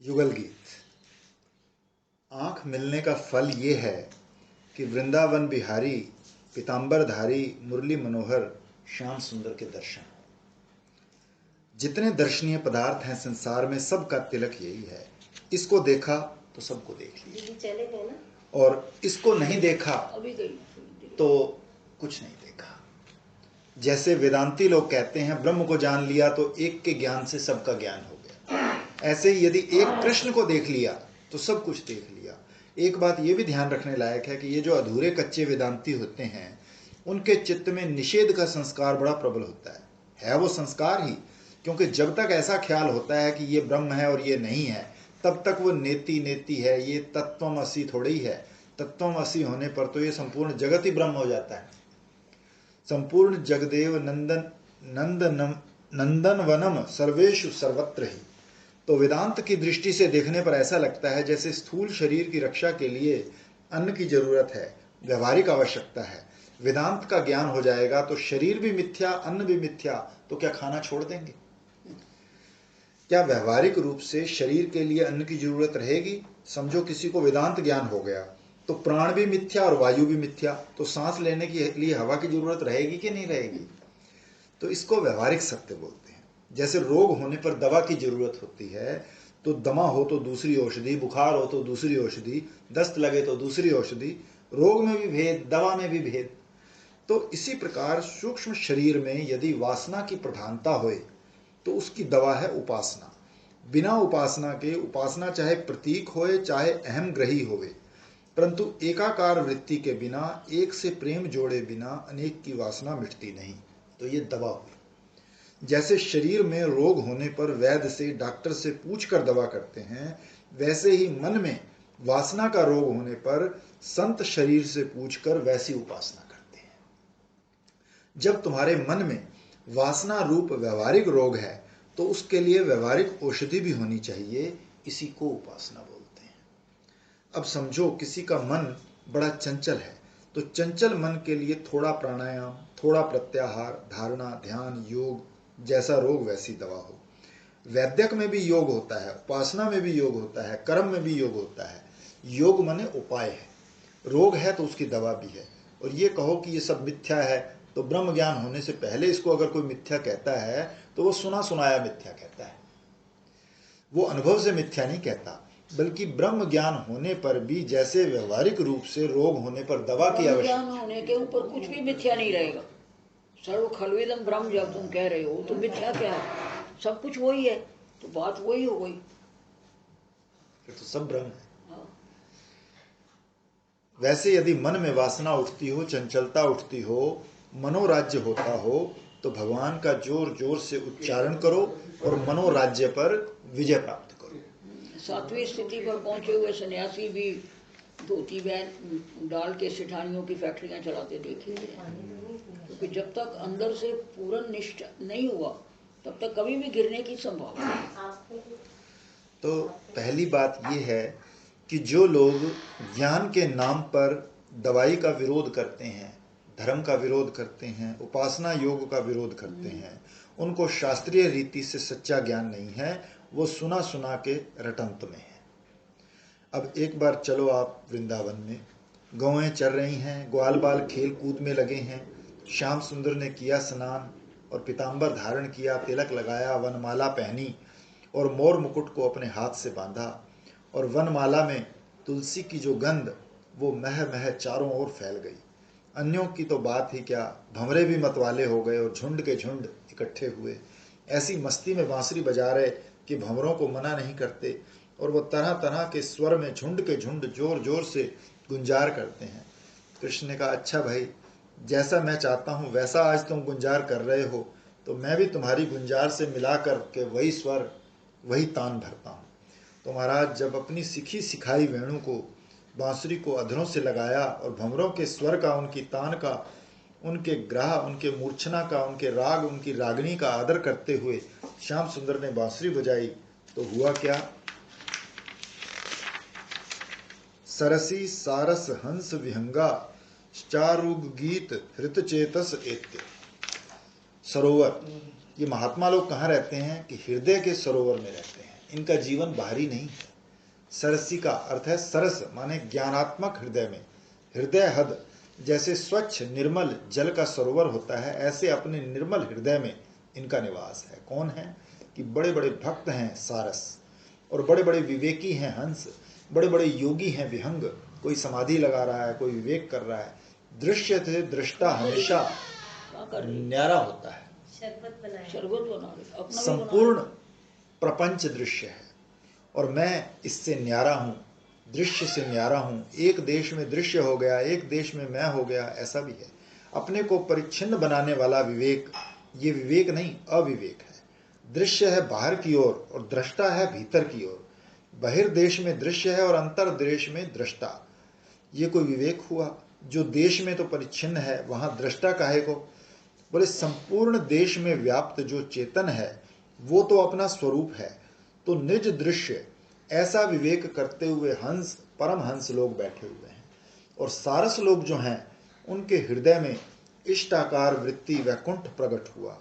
युगल गीत। आँख मिलने का फल ये है कि वृंदावन बिहारी पीताम्बरधारी मुरली मनोहर श्याम सुंदर के दर्शन। जितने दर्शनीय पदार्थ हैं संसार में, सबका तिलक यही है। इसको देखा तो सबको देख लिया, चले गए ना, और इसको नहीं देखा तो कुछ नहीं देखा। जैसे वेदांती लोग कहते हैं ब्रह्म को जान लिया तो एक के ज्ञान से सबका ज्ञान हो गया, ऐसे ही यदि एक कृष्ण को देख लिया तो सब कुछ देख लिया। एक बात यह भी ध्यान रखने लायक है कि ये जो अधूरे कच्चे वेदांती होते हैं उनके चित्त में निषेध का संस्कार बड़ा प्रबल होता है वो संस्कार ही, क्योंकि जब तक ऐसा ख्याल होता है कि ये ब्रह्म है और ये नहीं है, तब तक वो नेति नेति है, ये तत्वमसि थोड़ी ही है। तत्वमसि होने पर तो ये संपूर्ण जगत ही ब्रह्म हो जाता है। संपूर्ण जगदेव नंदन वनम सर्वेषु सर्वत्र ही। तो वेदांत की दृष्टि से देखने पर ऐसा लगता है जैसे स्थूल शरीर की रक्षा के लिए अन्न की जरूरत है, व्यवहारिक आवश्यकता है। वेदांत का ज्ञान हो जाएगा तो शरीर भी मिथ्या, अन्न भी मिथ्या, तो क्या खाना छोड़ देंगे? क्या व्यवहारिक रूप से शरीर के लिए अन्न की जरूरत रहेगी? समझो किसी को वेदांत ज्ञान हो गया तो प्राण भी मिथ्या और वायु भी मिथ्या, तो सांस लेने के लिए हवा की जरूरत रहेगी कि नहीं रहेगी? तो इसको व्यवहारिक सत्य बोलते हैं। जैसे रोग होने पर दवा की जरूरत होती है, तो दमा हो तो दूसरी औषधि, बुखार हो तो दूसरी औषधि, दस्त लगे तो दूसरी औषधि। रोग में भी भेद, दवा में भी भेद। तो इसी प्रकार सूक्ष्म शरीर में यदि वासना की प्रधानता होए तो उसकी दवा है उपासना। बिना उपासना के, उपासना चाहे प्रतीक होए चाहे अहम ग्रही होवे, परंतु एकाकार वृत्ति के बिना, एक से प्रेम जोड़े बिना अनेक की वासना मिटती नहीं। तो ये दवा हुई। जैसे शरीर में रोग होने पर वैद्य से, डॉक्टर से पूछकर दवा करते हैं, वैसे ही मन में वासना का रोग होने पर संत शरीर से पूछकर वैसी उपासना करते हैं। जब तुम्हारे मन में वासना रूप व्यवहारिक रोग है तो उसके लिए व्यवहारिक औषधि भी होनी चाहिए, इसी को उपासना बोलते हैं। अब समझो किसी का मन बड़ा चंचल है, तो चंचल मन के लिए थोड़ा प्राणायाम, थोड़ा प्रत्याहार, धारणा, ध्यान, योग जैसा रोग वैसी दवा हो। वैद्यक में भी योग होता है, उपासना में भी योग होता है, कर्म में भी योग होता है। योग माने उपाय है। रोग है तो उसकी दवा भी है। और ये कहो कि ये सब मिथ्या है, तो ब्रह्म ज्ञान होने से पहले इसको अगर कोई मिथ्या कहता है तो वो सुना सुनाया मिथ्या कहता है, वो अनुभव से मिथ्या नहीं कहता। बल्कि ब्रह्म ज्ञान होने पर भी जैसे व्यवहारिक रूप से रोग होने पर दवा की आवश्यकता होने के ऊपर कुछ भी मिथ्या नहीं रहेगा। सर्व खलवेदम ब्रह्म जब तुम कह रहे हो तो मिथ्या क्या है? सब कुछ वही है, तो बात वही हो गई, फिर तो सब ब्रह्म है। वैसे यदि मन में वासना उठती हो, चंचलता उठती हो, मनोराज्य होता हो, तो भगवान का जोर जोर से उच्चारण करो और मनोराज्य पर विजय प्राप्त करो। सातवीं स्थिति पर पहुंचे हुए सन्यासी भी धोती बैन डाल के सिठानियों की फैक्ट्रियां चलाते देखे थे, क्योंकि जब तक अंदर से पूर्ण निष्ठ नहीं हुआ तब तक कभी भी गिरने की संभावना है। तो पहली बात यह है कि जो लोग ज्ञान के नाम पर दवाई का विरोध करते हैं, धर्म का विरोध करते हैं, उपासना योग का विरोध करते हैं, उनको शास्त्रीय रीति से सच्चा ज्ञान नहीं है, वो सुना सुना के रटंत में है। अब एक बार चलो आप वृंदावन में, गौएं चर रही हैं, ग्वाल बाल खेल कूद में लगे हैं। श्याम सुंदर ने किया स्नान और पीताम्बर धारण किया, तिलक लगाया, वनमाला पहनी और मोर मुकुट को अपने हाथ से बांधा, और वनमाला में तुलसी की जो गंध वो मह मह चारों ओर फैल गई। अन्यों की तो बात ही क्या, भंवरे भी मतवाले हो गए और झुंड के झुंड इकट्ठे हुए। ऐसी मस्ती में बांसुरी बजा रहे कि भंवरों को मना नहीं करते, और वो तरह तरह के स्वर में झुंड के झुंड जोर जोर से गुंजार करते हैं। कृष्ण ने कहा, अच्छा भाई, जैसा मैं चाहता हूँ वैसा आज तुम गुंजार कर रहे हो, तो मैं भी तुम्हारी गुंजार से मिला कर के वही स्वर, वही तान भरता हूँ। तो महाराज जब अपनी सिखी सिखाई वेणु को, बांसुरी को अधरों से लगाया और भंवरों के स्वर का, उनकी तान का, उनके ग्राह, उनके मूर्छना का, उनके राग, उनकी रागनी का आदर करते हुए श्याम सुंदर ने बांसुरी बजाई, तो हुआ क्या? सरसी सारस हंस विहंगा चारुग गीत हृत चेतस एत्य। सरोवर, ये महात्मा लोग कहाँ रहते हैं कि हृदय के सरोवर में रहते हैं। इनका जीवन बाहरी नहीं है। सरसी का अर्थ है सरस, माने ज्ञानात्मक हृदय में। हृदय हद जैसे स्वच्छ निर्मल जल का सरोवर होता है, ऐसे अपने निर्मल हृदय में इनका निवास है। कौन है? कि बड़े बड़े भक्त हैं सारस, और बड़े बड़े विवेकी हैं हंस, बड़े बड़े योगी हैं विहंग। कोई समाधि लगा रहा है, कोई विवेक कर रहा है। दृश्य से दृष्टा हमेशा न्यारा होता है। शरबत बना रहे, अपना भी संपूर्ण प्रपंच दृश्य है और मैं इससे न्यारा हूं, दृश्य से न्यारा हूं। एक देश में दृश्य हो गया, एक देश में मैं हो गया, ऐसा भी है। अपने को परिच्छिन्न बनाने वाला विवेक, ये विवेक नहीं अविवेक है। दृश्य है बाहर की ओर और दृष्टा है भीतर की ओर। बहिर्देश में दृश्य है और अंतर देश में दृष्टा। ये कोई विवेक हुआ? जो देश में तो परिच्छिन्न है, वहां दृष्टा काहे को? बोले संपूर्ण देश में व्याप्त जो चेतन है वो तो अपना स्वरूप है। तो निज दृश्य, ऐसा विवेक करते हुए हंस, परम हंस लोग बैठे हुए हैं। और सारस लोग जो हैं उनके हृदय में इष्टाकार वृत्ति वैकुंठ प्रकट हुआ।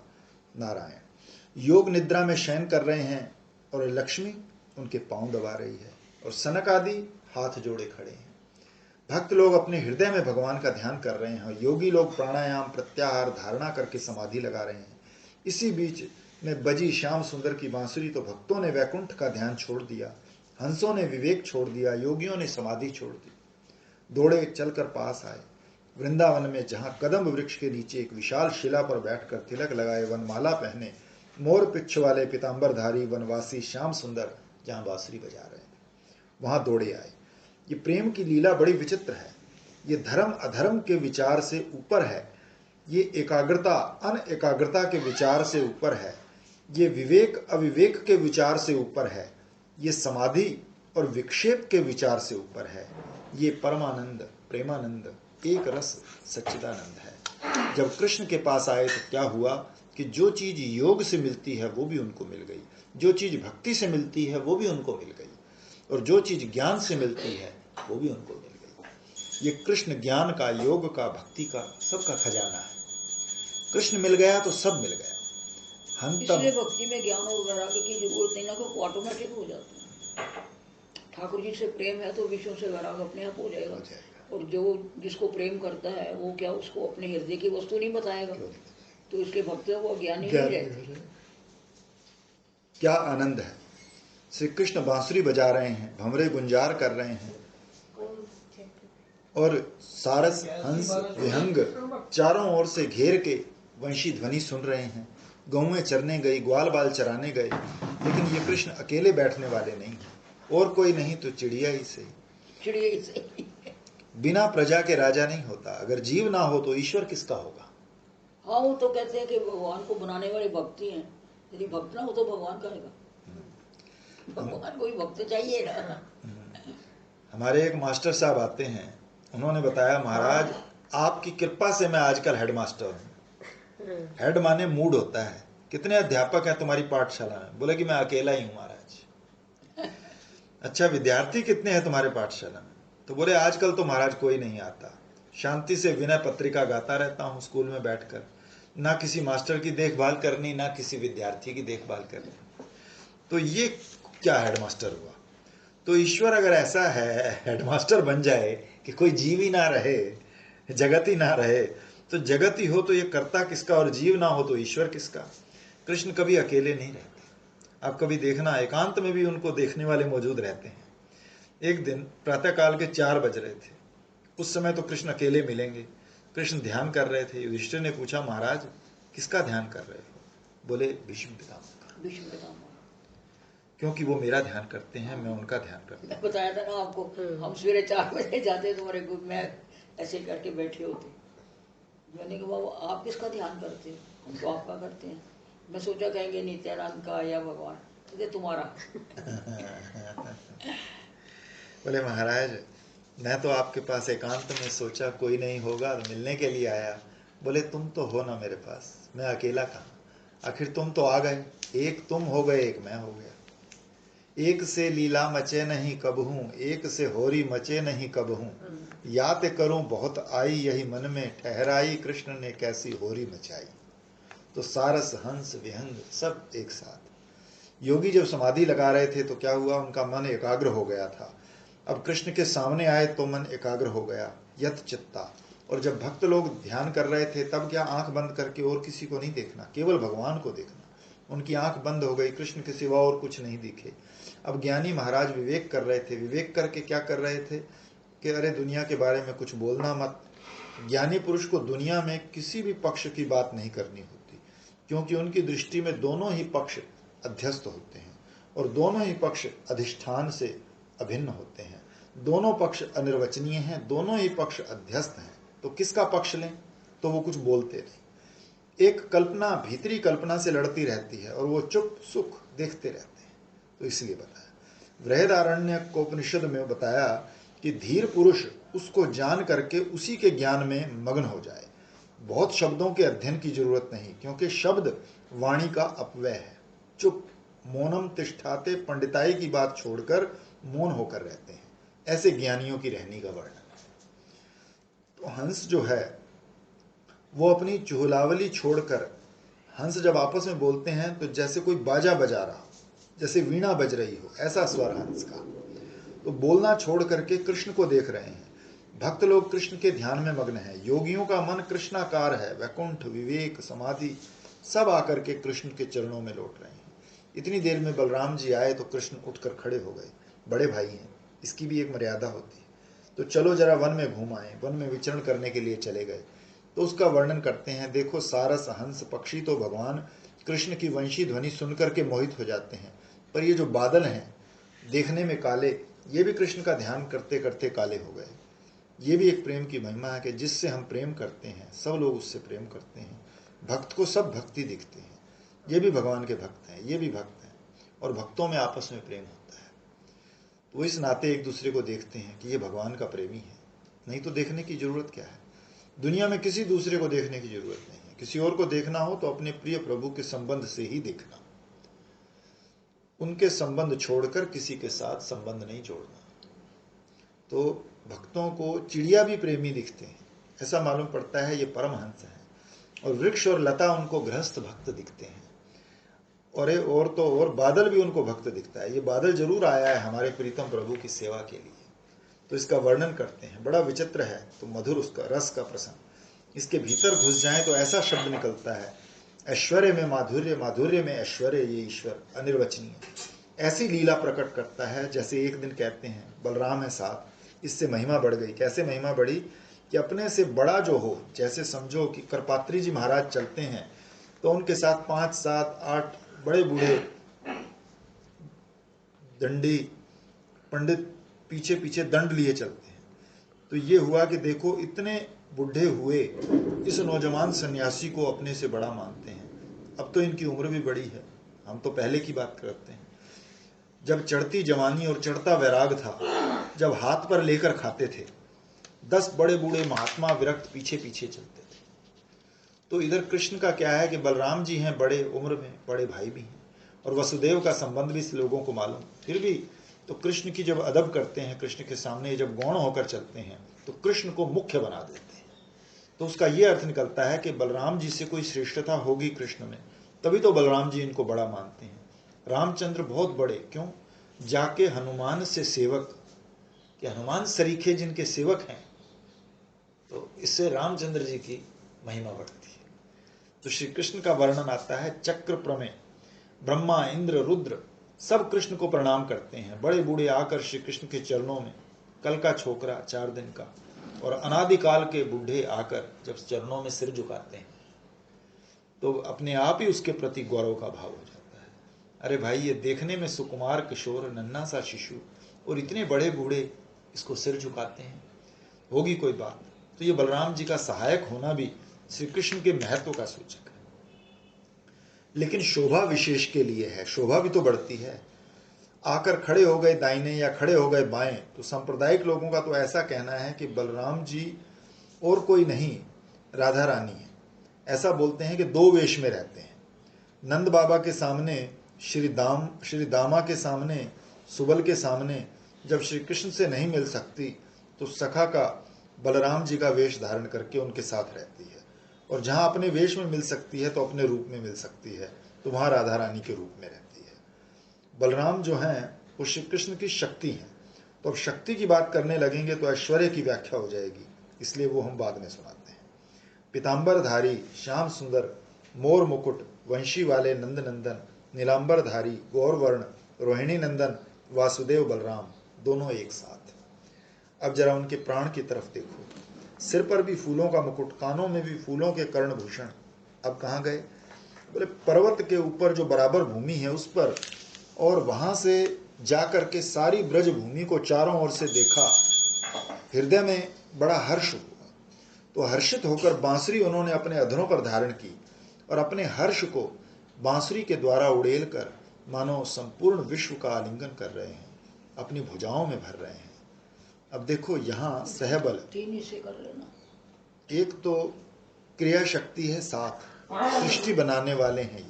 नारायण योग निद्रा में शयन कर रहे हैं और लक्ष्मी उनके पांव दबा रही है और सनक आदि हाथ जोड़े खड़े हैं। भक्त लोग अपने हृदय में भगवान का ध्यान कर रहे हैं। योगी लोग प्राणायाम प्रत्याहार धारणा करके समाधि लगा रहे हैं। इसी बीच में बजी श्याम सुंदर की बांसुरी तो भक्तों ने वैकुंठ का ध्यान छोड़ दिया, हंसों ने विवेक छोड़ दिया, योगियों ने समाधि छोड़ दी। दौड़े चलकर पास आए वृंदावन में, जहां कदम वृक्ष के नीचे एक विशाल शिला पर बैठकर तिलक लगाए, वनमाला पहने, मोर पिच्छ वाले पीताम्बरधारी वनवासी श्याम सुंदर जहां बांसुरी बजा रहे हैं, वहां दौड़े आए। ये प्रेम की लीला बड़ी विचित्र है। ये धर्म अधर्म के विचार से ऊपर है। ये एकाग्रता अन एकाग्रता के विचार से ऊपर है। ये विवेक अविवेक के विचार से ऊपर है। ये समाधि और विक्षेप के विचार से ऊपर है। ये परमानंद प्रेमानंद एक रस सच्चिदानंद है। जब कृष्ण के पास आए तो क्या हुआ कि जो चीज योग से मिलती है वो भी उनको मिल गई, जो चीज भक्ति से मिलती है वो भी उनको मिल गई, और जो चीज ज्ञान से मिलती है वो भी उनको मिल गई। ये कृष्ण ज्ञान का, योग का, भक्ति का, सबका खजाना है। कृष्ण मिल गया तो सब मिल गया। इसलिए भक्ति में ज्ञान और वैराग्य की जरूरत नहीं ना, क्योंकि ऑटोमेटिक हो जाता है। ठाकुर जी से प्रेम है तो विष्णु से वैराग्य अपने आप हो जाएगा। और जो जिसको प्रेम करता है वो क्या उसको अपने हृदय की वस्तु नहीं बताएगा, तो इसलिए भक्तों को ज्ञानी नहीं रहते। क्या आनंद है। श्री कृष्ण बांसुरी बजा रहे हैं, भंवरे गुंजार कर रहे हैं, और सारस हंस विहंग चारों ओर से घेर के वंशी ध्वनि सुन रहे हैं। गौएं चरने गई, ग्वाल बाल चराने गए, लेकिन ये कृष्ण अकेले बैठने वाले नहीं, और कोई नहीं तो चिड़िया ही सही। चिड़िया ही सही। बिना प्रजा के राजा नहीं होता। अगर जीव ना हो तो ईश्वर किसका होगा? हाँ, वो तो कहते हैं कि भगवान को बनाने वाले भक्ति हैं, यदि भक्त ना हो तो भगवान कहेगा। भगवान को भी भक्त चाहिए ना। हमारे एक मास्टर साहब आते हैं, उन्होंने बताया, महाराज आपकी कृपा से मैं आजकल हेडमास्टर हूँ। हेड माने मूड होता है। कितने अध्यापक हैं तुम्हारी पाठशाला में? बोले कि मैं अकेला ही हूँ महाराज। अच्छा, विद्यार्थी कितने हैं तुम्हारे पाठशाला में? तो बोले आजकल तो महाराज कोई नहीं आता। शांति से विनय पत्रिका गाता रहता हूँ स्कूल में बैठकर। ना किसी मास्टर की देखभाल करनी, ना किसी विद्यार्थी की देखभाल करनी। तो ये क्या हेडमास्टर हुआ? तो ईश्वर अगर ऐसा है, हेडमास्टर बन जाए कि कोई जीव ही ना रहे, जगत ही ना रहे, तो जगत ही हो तो ये कर्ता किसका, और जीव ना हो तो ईश्वर किसका? कृष्ण कभी अकेले नहीं रहते। आप कभी देखना, एकांत में भी उनको देखने वाले मौजूद रहते हैं। एक दिन प्रातःकाल के 4 बज रहे थे। उस समय तो कृष्ण अकेले मिलेंगे। कृष्ण ध्यान कर रहे थे। युधिष्ठिर ने पूछा, महाराज किसका ध्यान कर रहे हो? बोले भीष्म पितामह का। भीष्म पितामह, क्योंकि वो मेरा ध्यान करते हैं, मैं उनका ध्यान करता हूँ। बताया था ना आपको, हम सवेरे 4 बजे जाते तुम्हारे ग्रुप में, ऐसे करके बैठे होते। मैंने कहा बाबू आप किसका ध्यान करते हो? हम तो आपका करते हैं। मैं सोचा कहेंगे नित्यानंद का या भगवान, तो तुम्हारा। बोले महाराज मैं तो आपके पास एकांत में सोचा कोई नहीं होगा, मिलने के लिए आया। बोले तुम तो हो ना मेरे पास, मैं अकेला कहाँ? आखिर तुम तो आ गए। एक तुम हो गए, एक मैं हो गया। एक से लीला मचे नहीं कबहूं, एक से होरी मचे नहीं कबहूं। याद करूं बहुत आई यही मन में, ठहराई कृष्ण ने कैसी होरी मचाई। तो सारस हंस विहंग सब एक साथ। योगी जब समाधि लगा रहे थे तो क्या हुआ, उनका मन एकाग्र हो गया था। अब कृष्ण के सामने आए तो मन एकाग्र हो गया, यत चित्ता। और जब भक्त लोग ध्यान कर रहे थे तब क्या आंख बंद करके और किसी को नहीं देखना, केवल भगवान को देखना। उनकी आंख बंद हो गई, कृष्ण के सिवा और कुछ नहीं दिखे। अब ज्ञानी महाराज विवेक कर रहे थे। विवेक करके क्या कर रहे थे कि अरे दुनिया के बारे में कुछ बोलना मत। ज्ञानी पुरुष को दुनिया में किसी भी पक्ष की बात नहीं करनी होती, क्योंकि उनकी दृष्टि में दोनों ही पक्ष अध्यस्त होते हैं और दोनों ही पक्ष अधिष्ठान से अभिन्न होते हैं। दोनों पक्ष अनिर्वचनीय हैं, दोनों ही पक्ष अध्यस्त हैं। तो किसका पक्ष लें, तो वो कुछ बोलते नहीं। एक कल्पना भीतरी कल्पना से लड़ती रहती है और वो चुप सुख देखते रहते हैं। तो इसलिए बताया, बृहदारण्यकोपनिषद में बताया कि धीर पुरुष उसको जान करके उसी के ज्ञान में मग्न हो जाए। बहुत शब्दों के अध्ययन की जरूरत नहीं, क्योंकि शब्द वाणी का अपव्यय है। चुप, मौनम तिष्ठाते, पंडिताई की बात छोड़कर मौन होकर रहते हैं। ऐसे ज्ञानियों की रहनी का वर्णन है। तो हंस जो है वो अपनी चुहलावली छोड़कर, हंस जब आपस में बोलते हैं तो जैसे कोई बाजा बजा रहा, जैसे वीणा बज रही हो, ऐसा स्वर हंस का। तो बोलना छोड़ करके कृष्ण को देख रहे हैं। भक्त लोग कृष्ण के ध्यान में मग्न हैं। योगियों का मन कृष्णाकार है। वैकुंठ, विवेक, समाधि सब आकर के कृष्ण के चरणों में लौट रहे हैं। इतनी देर में बलराम जी आए तो कृष्ण उठकर खड़े हो गए। बड़े भाई हैं, इसकी भी एक मर्यादा होती है। तो चलो जरा वन में घूम आए। वन में विचरण करने के लिए चले गए। तो उसका वर्णन करते हैं। देखो, सारस, हंस, पक्षी तो भगवान कृष्ण की वंशी ध्वनि सुनकर के मोहित हो जाते हैं, पर ये जो बादल हैं देखने में काले, ये भी कृष्ण का ध्यान करते करते काले हो गए। ये भी एक प्रेम की महिमा है कि जिससे हम प्रेम करते हैं सब लोग उससे प्रेम करते हैं। भक्त को सब भक्ति दिखते हैं। ये भी भगवान के भक्त हैं, ये भी भक्त हैं, और भक्तों में आपस में प्रेम होता है। तो इस नाते एक दूसरे को देखते हैं कि ये भगवान का प्रेमी है। नहीं तो देखने की जरूरत क्या है। दुनिया में किसी दूसरे को देखने की जरूरत नहीं है। किसी और को देखना हो तो अपने प्रिय प्रभु के संबंध से ही देखना। उनके संबंध छोड़कर किसी के साथ संबंध नहीं जोड़ना। तो भक्तों को चिड़िया भी प्रेमी दिखते हैं, ऐसा मालूम पड़ता है ये परमहंस है। और वृक्ष और लता उनको गृहस्थ भक्त दिखते हैं। और तो और बादल भी उनको भक्त दिखता है। ये बादल जरूर आया है हमारे प्रीतम प्रभु की सेवा के लिए। तो इसका वर्णन करते हैं। बड़ा विचित्र है, तो मधुर उसका रस का प्रसंग। इसके भीतर घुस जाए तो ऐसा शब्द निकलता है, ऐश्वर्य में माधुर्य, माधुर्य में ऐश्वर्य, ये ईश्वर अनिर्वचनीय। ऐसी लीला प्रकट करता है जैसे एक दिन कहते हैं बलराम है साथ, इससे महिमा बढ़ गई। कैसे महिमा बढ़ी कि अपने से बड़ा जो हो, जैसे समझो कि करपात्री जी महाराज चलते हैं तो उनके साथ 5, 7, 8 बड़े बूढ़े दंडी पंडित पीछे पीछे दंड लिए चलते हैं। तो ये हुआ कि देखो इतने बूढ़े हुए इस नौजवान सन्यासी को अपने से बड़ा मानते हैं। अब तो इनकी उम्र भी बड़ी है, हम तो पहले की बात करते हैं जब चढ़ती जवानी और चढ़ता वैराग था, जब हाथ पर लेकर खाते थे। 10 बड़े बूढ़े महात्मा विरक्त पीछे पीछे चलते थे। तो इधर कृष्ण का क्या है कि बलराम जी हैं बड़े उम्र में, बड़े भाई भी हैं, और वसुदेव का संबंध भी इस लोगों को मालूम। फिर भी तो कृष्ण की जब अदब करते हैं, कृष्ण के सामने जब गौण होकर चलते हैं तो कृष्ण को मुख्य बना देते हैं। तो उसका ये अर्थ निकलता है कि बलराम जी से कोई श्रेष्ठता होगी कृष्ण में, तभी तो बलराम जी इनको बड़ा मानते हैं। रामचंद्र बहुत बड़े क्यों, जाके हनुमान से सेवक, कि हनुमान सरीखे जिनके सेवक हैं, तो इससे रामचंद्र जी की महिमा बढ़ती है। तो श्री कृष्ण का वर्णन आता है चक्र प्रमेय। ब्रह्मा, इंद्र, रुद्र सब कृष्ण को प्रणाम करते हैं। बड़े बूढ़े आकर श्री कृष्ण के चरणों में, कल का छोकरा 4 दिन का और अनादिकाल के बूढ़े आकर जब चरणों में सिर झुकाते हैं तो अपने आप ही उसके प्रति गौरव का भाव हो जाता है। अरे भाई, ये देखने में सुकुमार किशोर नन्हा सा शिशु और इतने बड़े बूढ़े इसको सिर झुकाते हैं, होगी कोई बात। तो ये बलराम जी का सहायक होना भी श्री कृष्ण के महत्व का सूचक है। लेकिन शोभा विशेष के लिए है, शोभा भी तो बढ़ती है। आकर खड़े हो गए दाहिने या खड़े हो गए बाएं, तो सांप्रदायिक लोगों का तो ऐसा कहना है कि बलराम जी और कोई नहीं, राधा रानी है। ऐसा बोलते हैं कि 2 वेश में रहते हैं। नंद बाबा के सामने श्री दामा के सामने, सुबल के सामने जब श्री कृष्ण से नहीं मिल सकती तो सखा का बलराम जी का वेश धारण करके उनके साथ रहती है। और जहां अपने वेश में मिल सकती है तो अपने रूप में मिल सकती है, तो वहां राधा रानी के रूप में रहती है। बलराम जो हैं वो श्री कृष्ण की शक्ति हैं। तो अब शक्ति की बात करने लगेंगे तो ऐश्वर्य की व्याख्या हो जाएगी, इसलिए वो हम बाद में सुनाते हैं। पीताम्बरधारी, श्याम सुंदर, मोर मुकुट, वंशी वाले नंद नंदन, नीलांबरधारी, गौरवर्ण, रोहिणी नंदन, वासुदेव बलराम, दोनों एक साथ। अब जरा उनके प्राण की तरफ देखो। सिर पर भी फूलों का मुकुट, कानों में भी फूलों के कर्णभूषण। अब कहाँ गए? बोले पर्वत के ऊपर जो बराबर भूमि है उस पर, और वहां से जाकर के सारी ब्रज भूमि को चारों ओर से देखा। हृदय में बड़ा हर्ष हुआ, तो हर्षित होकर बांसुरी उन्होंने अपने अधरों पर धारण की और अपने हर्ष को बांसुरी के द्वारा उड़ेल कर मानो संपूर्ण विश्व का आलिंगन कर रहे हैं, अपनी भुजाओं में भर रहे हैं। अब देखो यहाँ सहबल, तीन हिस्से कर लेना। एक तो क्रिया शक्ति है, साथ सृष्टि बनाने वाले हैं ये,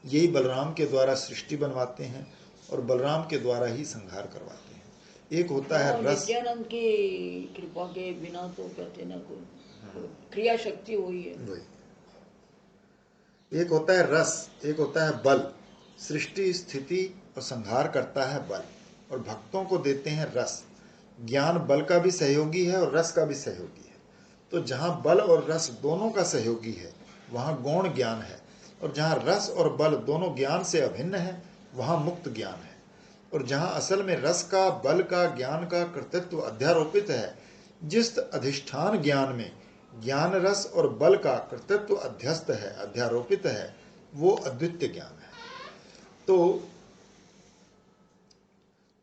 यही बलराम के द्वारा सृष्टि बनवाते हैं और बलराम के द्वारा ही संहार करवाते हैं। एक होता है रस, नित्यानंद की कृपा के बिना तो कहते ना कोई क्रिया शक्ति हुई है। वही। एक होता है रस, एक होता है बल। सृष्टि स्थिति और संहार करता है बल, और भक्तों को देते हैं रस। ज्ञान बल का भी सहयोगी है और रस का भी सहयोगी है। तो जहाँ बल और रस दोनों का सहयोगी है वहाँ गौण ज्ञान है, और जहाँ रस और बल दोनों ज्ञान से अभिन्न है वहाँ मुक्त ज्ञान है। और जहाँ असल में रस का, बल का, ज्ञान का कर्तृत्व अध्यारोपित है, जिस अधिष्ठान ज्ञान में ज्ञान रस और बल का कर्तृत्व अध्यस्त है, अध्यारोपित है, वो अद्वितीय ज्ञान है। तो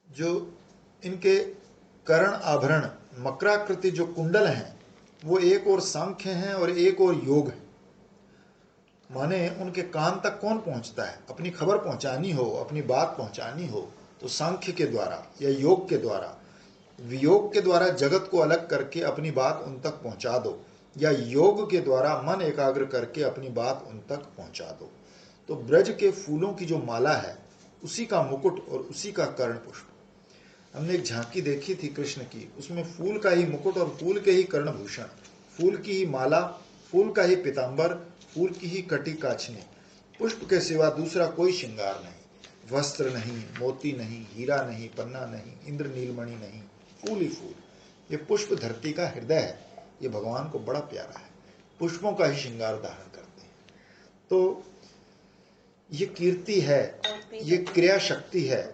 जो इनके कर्ण आभरण मकराकृति जो कुंडल हैं वो एक और सांख्य हैं और एक और योग है। माने उनके कान तक कौन पहुंचता है? अपनी खबर पहुंचानी हो, अपनी बात पहुंचानी हो तो सांख्य के द्वारा या योग के द्वारा, वियोग के द्वारा जगत को अलग करके अपनी बात उन तक पहुंचा दो, या योग के द्वारा मन एकाग्र करके अपनी बात उन तक पहुंचा दो। तो ब्रज के फूलों की जो माला है उसी का मुकुट और उसी का कर्ण पुष्प। हमने एक झांकी देखी थी कृष्ण की, उसमें फूल का ही मुकुट और फूल के ही कर्णभूषण, फूल की ही माला, फूल का ही पीताम्बर, फूल की ही कटी काछने, पुष्प के सिवा दूसरा कोई श्रृंगार नहीं, वस्त्र नहीं, मोती नहीं, हीरा नहीं, पन्ना नहीं, इंद्र नीलमणि नहीं, फूल ही फूल। ये पुष्प धरती का हृदय है, ये भगवान को बड़ा प्यारा है, पुष्पों का ही श्रृंगार धारण करते हैं। तो ये कीर्ति है, ये क्रिया शक्ति है।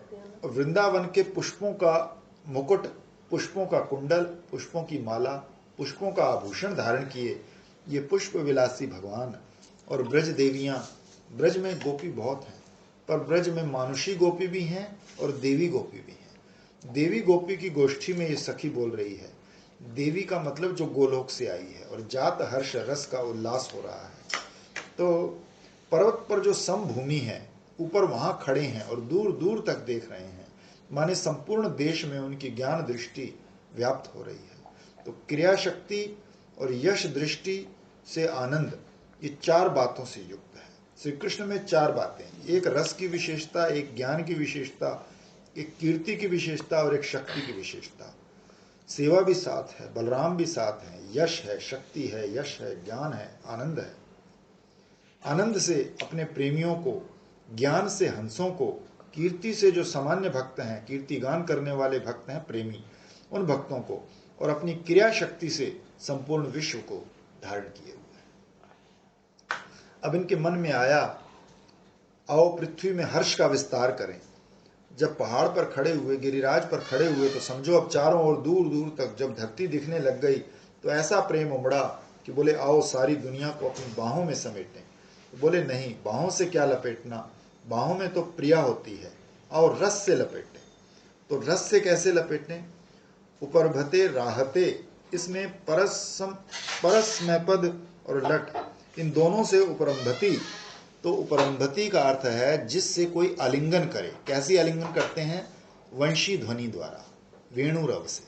वृंदावन के पुष्पों का मुकुट, पुष्पों का कुंडल, पुष्पों की माला, पुष्पों का आभूषण धारण किए ये पुष्प विलासी भगवान। और ब्रज देवियां, ब्रज में गोपी बहुत हैं, पर ब्रज में मानुषी गोपी भी हैं और देवी गोपी भी हैं। देवी गोपी की गोष्ठी में ये सखी बोल रही है। देवी का मतलब जो गोलोक से आई है, और जात हर्ष रस का उल्लास हो रहा है। तो पर्वत पर जो समभूमि है ऊपर वहां खड़े हैं और दूर दूर तक देख रहे हैं, माने संपूर्ण देश में उनकी ज्ञान दृष्टि व्याप्त हो रही है। तो क्रिया शक्ति और यश दृष्टि से आनंद, ये चार बातों से युक्त है। श्री कृष्ण में चार बातें, एक रस की विशेषता, एक ज्ञान की विशेषता, एक कीर्ति की विशेषता और एक शक्ति की विशेषता। सेवा भी साथ है, बलराम भी साथ है, यश है, शक्ति है, यश है, ज्ञान है, आनंद है। आनंद से अपने प्रेमियों को, ज्ञान से हंसों को, कीर्ति से जो सामान्य भक्त हैं, कीर्ति गान करने वाले भक्त हैं, प्रेमी, उन भक्तों को, और अपनी क्रिया शक्ति से संपूर्ण विश्व को धारण किए हुए। अब इनके मन में आया, आओ पृथ्वी में हर्ष का विस्तार करें। जब पहाड़ पर खड़े हुए, गिरिराज पर खड़े हुए, तो समझो अब चारों ओर दूर दूर तक जब धरती दिखने लग गई तो ऐसा प्रेम उमड़ा कि बोले आओ सारी दुनिया को अपनी बाहों में समेटें। तो बोले नहीं, बाहों से क्या लपेटना, बाहों में तो प्रिया होती है, आओ रस से लपेटें। तो रस से कैसे लपेटें? उपरभते राहते, इसमें परस्मैपद और लट, इन दोनों से उपरंभति। तो उपरंभति का अर्थ है जिससे कोई आलिंगन करे। कैसी आलिंगन करते हैं? वंशी ध्वनि द्वारा, वेणुरव से।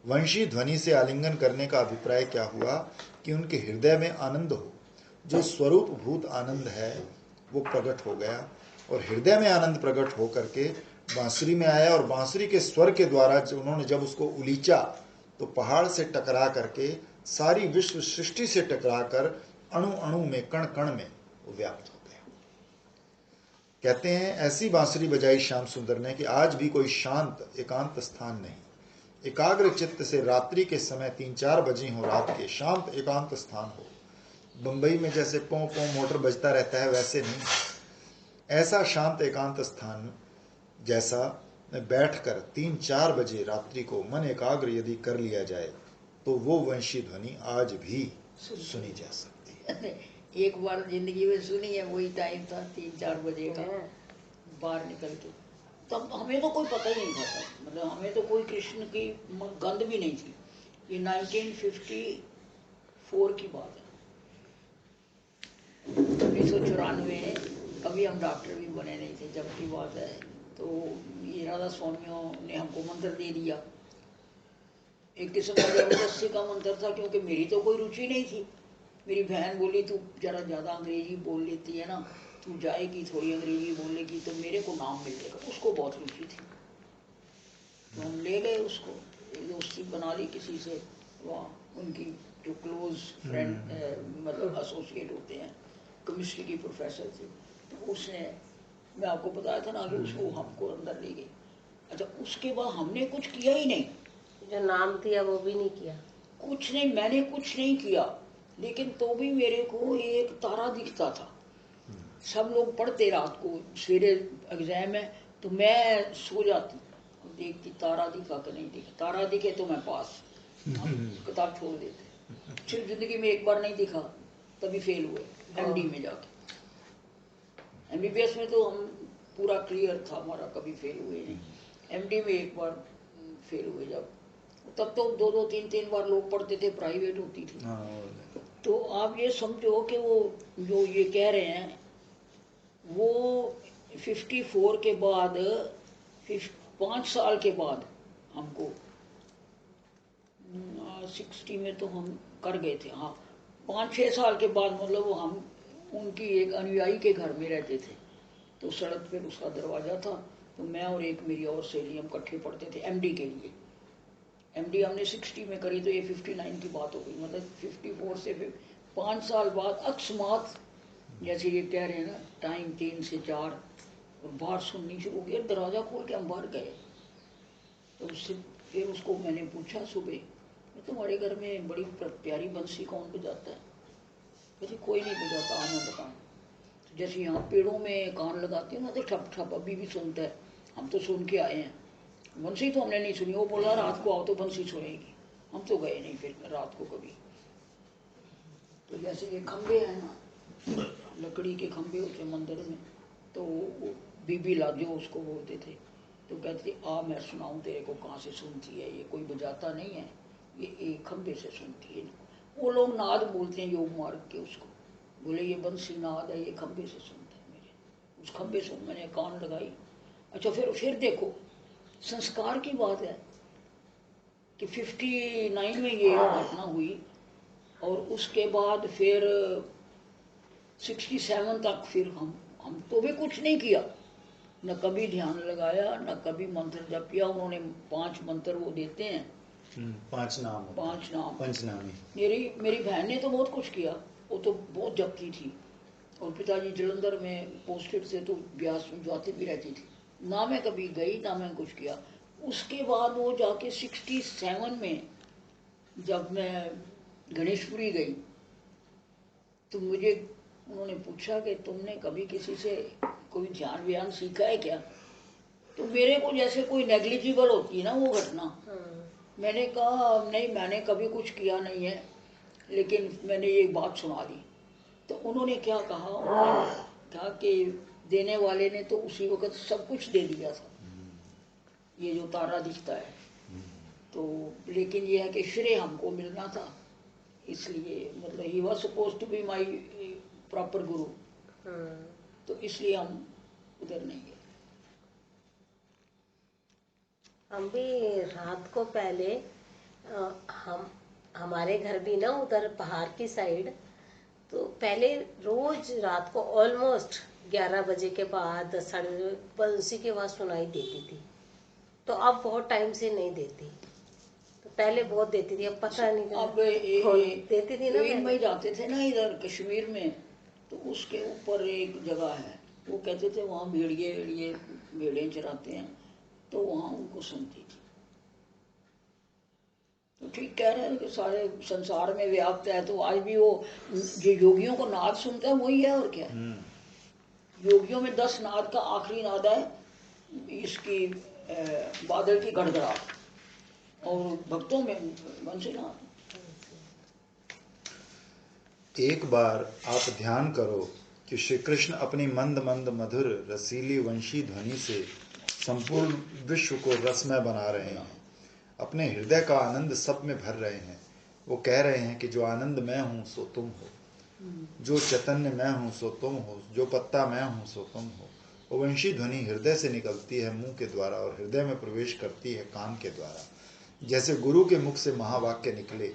वंशी ध्वनि से आलिंगन करने का अभिप्राय क्या हुआ कि उनके हृदय में आनंद हो, जो स्वरूप भूत आनंद है वो प्रकट हो गया, और हृदय में आनंद प्रकट हो करके बांसुरी में आया, और बांसुरी के स्वर के द्वारा उन्होंने जब उसको उलीचा तो पहाड़ से टकरा करके, सारी विश्व सृष्टि से टकरा कर अणु अणु में, कण कण में वो व्याप्त हो गया। कहते हैं ऐसी बांसुरी बजाई श्याम सुंदर ने कि आज भी कोई शांत एकांत स्थान नहीं, एकाग्र चित्त से रात्रि के समय 3-4 बजे हो रात के, शांत एकांत स्थान हो। बंबई में जैसे पों पों मोटर बजता रहता है वैसे नहीं, ऐसा शांत एकांत स्थान जैसा में बैठकर 3-4 बजे रात्रि को मन एकाग्र यदि कर लिया जाए तो वो वंशी ध्वनि आज भी सुनी जा सकती है। एक बार जिंदगी में सुनी है, वही टाइम था 3-4 बजे का, बाहर निकल के। तब हमें तो कोई पता ही नहीं था, मतलब हमें तो कोई कृष्ण की गंध भी नहीं थी। ये 1954 की बात है, 1994, अभी हम डॉक्टर भी बने नहीं थे जब की बात है। तो ये राधा स्वामियों ने हमको मंत्र दे दिया, एक किस्म का जबरदस्ती का मंत्र था, क्योंकि मेरी तो कोई रुचि नहीं थी। मेरी बहन बोली तू जरा ज़्यादा अंग्रेजी बोल लेती है ना, तू जाएगी थोड़ी अंग्रेजी बोलेगी तो मेरे को नाम मिलेगा। उसको बहुत रुचि थी, तो हम ले गए उसको, दोस्ती बना ली किसी से, वहाँ उनकी जो क्लोज फ्रेंड मतलब एसोसिएट होते हैं, केमिस्ट्री की प्रोफेसर थी। तो उसने, मैं आपको बताया था ना कि उसको हमको अंदर ले गई। अच्छा, उसके बाद हमने कुछ किया ही नहीं, जो नाम दिया वो भी नहीं किया, कुछ नहीं, मैंने कुछ नहीं किया, लेकिन तो भी मेरे को एक तारा दिखता था। सब लोग पढ़ते रात को, सवेरे एग्जाम है तो मैं सो जाती, देखती तारा दिखा कि नहीं दिखा, तारा दिखे तो मैं पास, किताब छोड़ देते। सिर्फ जिंदगी में एक बार नहीं दिखा, तभी फेल हुए एमडी में जाके। एमबीबीएस में तो हम पूरा क्लियर था हमारा, कभी फेल हुए नहीं। एमडी में एक बार फेल हुए जब, तब तो 2-2, 3-3 बार लोग पढ़ते थे, प्राइवेट होती थी। तो आप ये समझो कि वो जो ये कह रहे हैं, वो 54 के बाद 5 साल के बाद हमको 60 में तो हम कर गए थे, हाँ 5-6 साल के बाद, मतलब हम उनकी एक अनुयायी के घर में रहते थे। तो सड़क पे उसका दरवाज़ा था, तो मैं और एक मेरी और सहेली हम इकट्ठे पढ़ते थे एमडी के लिए। एमडी हमने 60 में करी, तो ये 59 की बात हो गई, मतलब 54 से फिर 5 साल बाद अकस्मात, जैसे ये कह रहे हैं ना, टाइम 3 से 4, और बाहर सुननी शुरू हो गया, दरवाज़ा खोल के हम बाहर गए। तो उससे फिर उसको मैंने पूछा सुबह, तुम्हारे घर में बड़ी प्यारी बंसी कौन बजाता है? कहती कोई नहीं बजाता, मैं बताऊँ। तो जैसे यहाँ पेड़ों में कान लगाती हूँ ना, तो ठप ठप अभी भी सुनता है, हम तो सुन के आए हैं। बंसी तो हमने नहीं सुनी, वो बोला रात को आओ तो बंसी सुनेगी। हम तो गए नहीं फिर रात को कभी। तो जैसे ये खंबे हैं ना, लकड़ी के खंबे होते मंदिर में, तो बीबी लाजो उसको बोलते थे। तो कहते आ मैं सुनाऊं तेरे को, कहाँ से सुनती है, ये कोई बजाता नहीं है, ये एक खंबे से सुनती है। वो लोग नाद बोलते हैं योग मार्ग के उसको, बोले ये बंसी नाद है, ये खंबे से सुनते हैं मेरे। उस खंबे से मैंने कान लगाई। अच्छा, फिर देखो संस्कार की बात है कि 59 में ये घटना हुई, और उसके बाद फिर 67 तक फिर हम तो भी कुछ नहीं किया, न कभी ध्यान लगाया, न कभी मंत्र जप किया। उन्होंने 5 मंत्र वो देते हैं, 5 नाम, 5 नाम, पंचनामी। मेरी बहन ने तो बहुत कुछ किया, वो तो बहुत जपती थी, और पिताजी जलंधर में पोस्टेड से, तो ब्यास में जाती भी रहती थी। ना मैं कभी गई, ना मैं कुछ किया। उसके बाद वो जाके 67 में जब मैं गणेशपुरी गई, तो मुझे उन्होंने पूछा कि तुमने कभी किसी से कोई ध्यान व्यान सीखा है क्या? तो मेरे को जैसे कोई नेग्लिजिबल होती है ना वो घटना, मैंने कहा नहीं, मैंने कभी कुछ किया नहीं है, लेकिन मैंने ये बात सुना दी। तो उन्होंने क्या कहा, उन्होंने कहा कि देने वाले ने तो उसी वक्त सब कुछ दे दिया था, ये जो तारा दिखता है, तो लेकिन ये है कि श्रेय हमको मिलना था, इसलिए मतलब ही was suppose to be my proper guru, तो इसलिए हम उधर नहीं गए। हम भी रात को पहले हमारे घर भी ना उधर पहाड़ की साइड, तो पहले रोज रात को ऑलमोस्ट 11 बजे के बाद 10 बंसी की आवाज़ सुनाई देती थी। तो अब बहुत टाइम से नहीं देती, तो पहले बहुत देती थी, अब पता नहीं अब देती थी ना। में जाते थे ना इधर कश्मीर में, तो उसके ऊपर एक जगह है वो कहते थे वहाँ भेड़िए भेड़ें चराते हैं, तो वहाँ उनको सुनती थी। तो ठीक कह रहे हैं कि सारे संसार में व्याप्त है, तो आज भी वो जो योगियों को नाद सुनता है वही है, और क्या है। योगियों में 10 नाद का आखिरी नाद है इसकी बादल की गड़गड़ाहट, और भक्तों में वंशी नाद। एक बार आप ध्यान करो कि श्री कृष्ण अपनी मंद मंद मधुर रसीली वंशी ध्वनि से संपूर्ण विश्व को रसमय बना रहे हैं, अपने हृदय का आनंद सब में भर रहे हैं। वो कह रहे हैं कि जो आनंद मैं हूँ सो तुम हो, जो चैतन्य मैं हूँ सो तुम हो, जो पत्ता मैं हूँ सो तुम हो। वो वंशी ध्वनि हृदय से निकलती है मुंह के द्वारा और हृदय में प्रवेश करती है कान के द्वारा। जैसे गुरु के मुख से महावाक्य निकले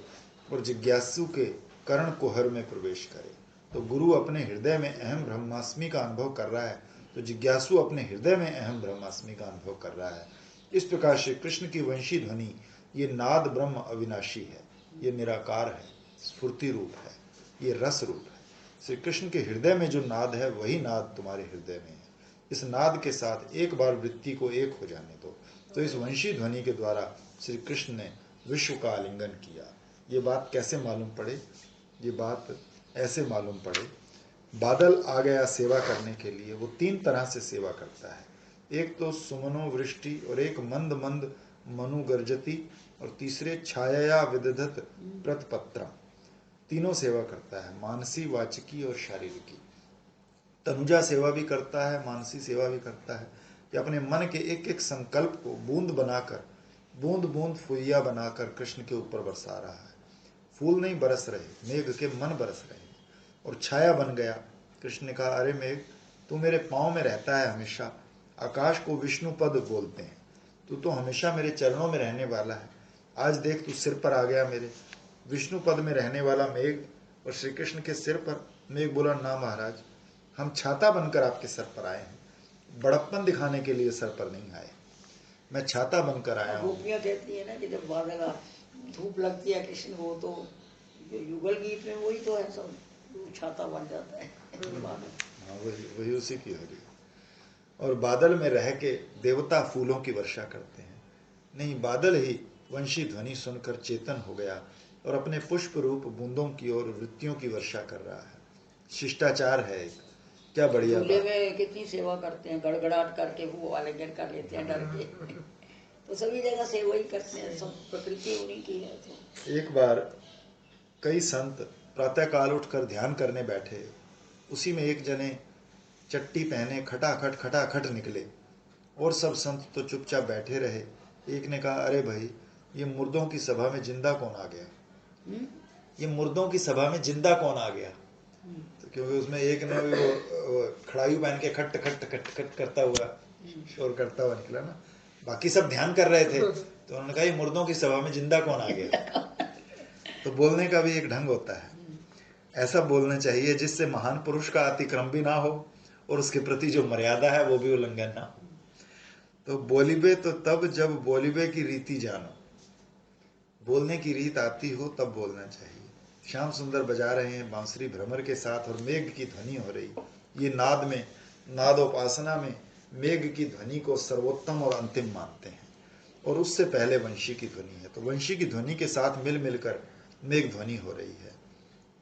और जिज्ञासु के कर्ण कुहर में प्रवेश करे। तो गुरु अपने हृदय में अहम ब्रह्मास्मि का अनुभव कर रहा है, तो जिज्ञासु अपने हृदय में अहम ब्रह्मास्मि का अनुभव कर रहा है। इस प्रकार श्री कृष्ण की वंशी ध्वनि ये नाद ब्रह्म अविनाशी है, ये निराकार है, स्फूर्ति रूप है, ये रस रूप है। श्री कृष्ण के हृदय में जो नाद है वही नाद तुम्हारे हृदय में है। इस नाद के साथ एक बार वृत्ति को एक हो जाने दो। तो इस वंशी ध्वनि के द्वारा श्री कृष्ण ने विश्व का आलिंगन किया। ये बात कैसे मालूम पड़े? ये बात ऐसे मालूम पड़े, बादल आ गया सेवा करने के लिए। वो 3 तरह से सेवा करता है, एक तो सुमनो वृष्टि, और एक मंद मंद मनु गर्जती, और तीसरे छाया विदधत प्रतपत्रम। तीनों सेवा करता है, मानसी, वाचिकी और शारीरिकी। तनुजा सेवा भी करता है, मानसी सेवा भी करता है, कि अपने मन के एक एक संकल्प को बूंद बनाकर, बूंद बूंद फुइया बनाकर कृष्ण के ऊपर बरसा रहा है। फूल नहीं बरस रहे, मेघ के मन बरस रहे हैं। और छाया बन गया। कृष्ण ने कहा, अरे मेघ, तू मेरे पाँव में रहता है हमेशा। आकाश को विष्णु पद बोलते हैं, तू तो हमेशा मेरे चरणों में रहने वाला है। आज देख तू सिर पर आ गया मेरे। विष्णु पद में रहने वाला मेघ और श्री कृष्ण के सिर पर। मेघ बोला, ना महाराज, हम छाता बनकर आपके सर पर आए हैं, बड़प्पन दिखाने के लिए सर पर नहीं आए। मैं छाता बनकर आया हूँ। गोपियाँ कहती है ना कि जब बादल धूप लगती है कृष्ण, वो तो जो युगल गीत में वही तो है, सब छाता बन जाता है बादल। हाँ, वही उसी की हो रही। और बादल में रह के देवता फूलों की वर्षा करते हैं। नहीं, बादल ही वंशी ध्वनि सुनकर चेतन हो गया और अपने पुष्प रूप बूंदों की ओर वृत्तियों की वर्षा कर रहा है। शिष्टाचार है एक, क्या बढ़िया झूले बात। में कितनी सेवा करते हैं, गड़गड़ाहट करके वो आलिंगन कर लेते हैं डर के। तो सभी जगह सेवा ही करते हैं, सब प्रकृति उन्हीं की है। तो एक बार कई संत प्रातःकाल उठकर ध्यान करने बैठे। उसी में एक जने चट्टी पहने खटाखट निकले, और सब संत तो चुपचाप बैठे रहे। एक ने कहा, अरे भाई, ये मुर्दों की सभा में जिंदा कौन आ गया? ये मुर्दों की सभा में जिंदा कौन आ गया? तो क्योंकि उसमें एक ने वो खड़ायू पहन के खट खट खट खट करता हुआ, शोर करता हुआ निकला ना। बाकी सब ध्यान कर रहे थे, तो उन्होंने कहा, ये मुर्दों की सभा में जिंदा कौन आ गया? तो बोलने का भी एक ढंग होता है। ऐसा बोलना चाहिए जिससे महान पुरुष का अतिक्रम भी ना हो और उसके प्रति जो मर्यादा है वो भी उल्लंघन ना हो। तो बोलिबे तो तब जब बोलिबे की रीति जानो। बोलने की रीत आती हो तब बोलना चाहिए। श्याम सुंदर बजा रहे हैं बांसुरी भ्रमर के साथ, और मेघ की ध्वनि हो रही। ये नाद में, नादोपासना में मेघ की ध्वनि को सर्वोत्तम और अंतिम मानते हैं, और उससे पहले वंशी की ध्वनि है। तो वंशी की ध्वनि के साथ मिल मिलकर मेघ ध्वनि हो रही है।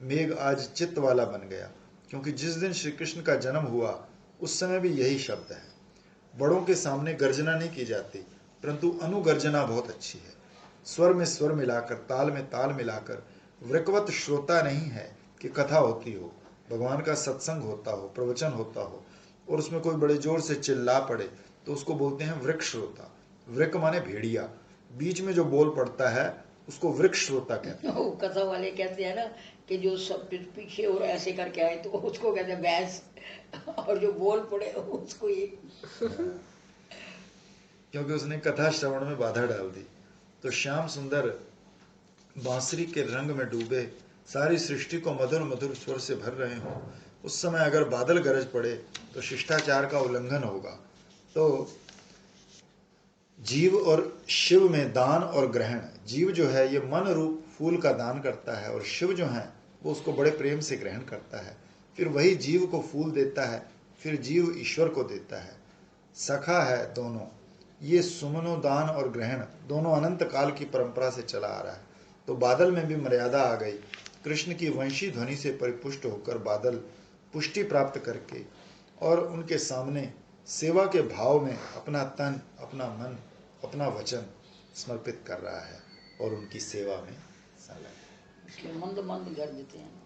मेघ आज चित्त वाला बन गया, क्योंकि जिस दिन श्री कृष्ण का जन्म हुआ उस समय भी यही शब्द है। बड़ों के सामने गर्जना नहीं की जाती, परंतु अनुगर्जना बहुत अच्छी है। स्वर में स्वर मिलाकर, ताल में ताल मिलाकर। वृकवत श्रोता नहीं है कि कथा होती हो, भगवान का सत्संग होता हो, प्रवचन होता हो, और उसमें कोई बड़े जोर से चिल्ला पड़े तो उसको बोलते हैं वृक श्रोता। वृक माने भेड़िया, बीच में जो बोल पड़ता है उसको वृक श्रोता कहते हैं। वो कथा वाले कहते हैं ना कि जो सब पीछे और ऐसे करके आए तो उसको कहते हैं भैंस, और जो बोल पड़े उसको ये। क्योंकि उसने कथा श्रवण में बाधा डाल दी। तो श्याम सुंदर बांसुरी के रंग में डूबे, सारी सृष्टि को मधुर मधुर स्वर से भर रहे हों, उस समय अगर बादल गरज पड़े तो शिष्टाचार का उल्लंघन होगा। तो जीव और शिव में दान और ग्रहण। जीव जो है ये मन रूप फूल का दान करता है, और शिव जो है वो उसको बड़े प्रेम से ग्रहण करता है। फिर वही जीव को फूल देता है, फिर जीव ईश्वर को देता है। सखा है दोनों, ये सुमनो दान और ग्रहण दोनों अनंत काल की परंपरा से चला आ रहा है। तो बादल में भी मर्यादा आ गई। कृष्ण की वंशी ध्वनि से परिपुष्ट होकर बादल पुष्टि प्राप्त करके और उनके सामने सेवा के भाव में अपना तन, अपना मन, अपना वचन समर्पित कर रहा है और उनकी सेवा में संलग्न है। मंद मंद गर्जते हैं।